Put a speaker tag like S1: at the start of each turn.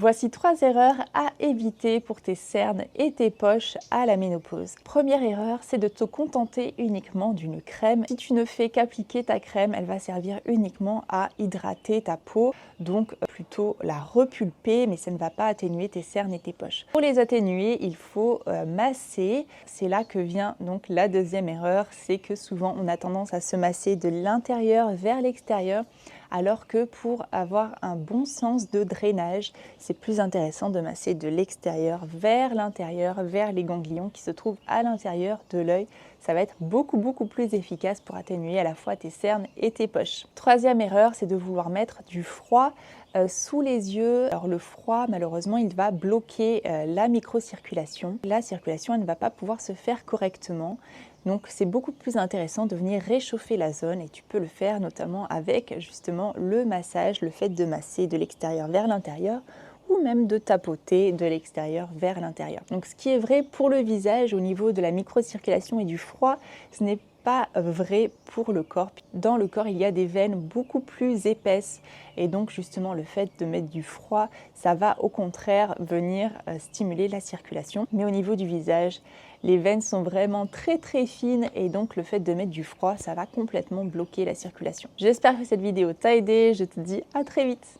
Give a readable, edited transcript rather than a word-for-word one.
S1: Voici 3 erreurs à éviter pour tes cernes et tes poches à la ménopause. Première erreur, c'est de te contenter uniquement d'une crème. Si tu ne fais qu'appliquer ta crème, elle va servir uniquement à hydrater ta peau, donc plutôt la repulper, mais ça ne va pas atténuer tes cernes et tes poches. Pour les atténuer, il faut masser. C'est là que vient donc la deuxième erreur, c'est que souvent on a tendance à se masser de l'intérieur vers l'extérieur, alors que pour avoir un bon sens de drainage, c'est plus intéressant de masser de l'extérieur vers l'intérieur, vers les ganglions qui se trouvent à l'intérieur de l'œil. Ça va être beaucoup plus efficace pour atténuer à la fois tes cernes et tes poches. Troisième erreur, c'est de vouloir mettre du froid sous les yeux. Alors le froid, malheureusement, il va bloquer la microcirculation. La circulation, elle ne va pas pouvoir se faire correctement. Donc c'est beaucoup plus intéressant de venir réchauffer la zone et tu peux le faire notamment avec justement le massage, le fait de masser de l'extérieur vers l'intérieur ou même de tapoter de l'extérieur vers l'intérieur. Donc ce qui est vrai pour le visage au niveau de la microcirculation et du froid, ce n'est pas vrai pour le corps. Dans le corps, il y a des veines beaucoup plus épaisses et donc justement le fait de mettre du froid, ça va au contraire venir stimuler la circulation. Mais au niveau du visage, les veines sont vraiment très fines et donc le fait de mettre du froid, ça va complètement bloquer la circulation. J'espère que cette vidéo t'a aidé, je te dis à très vite.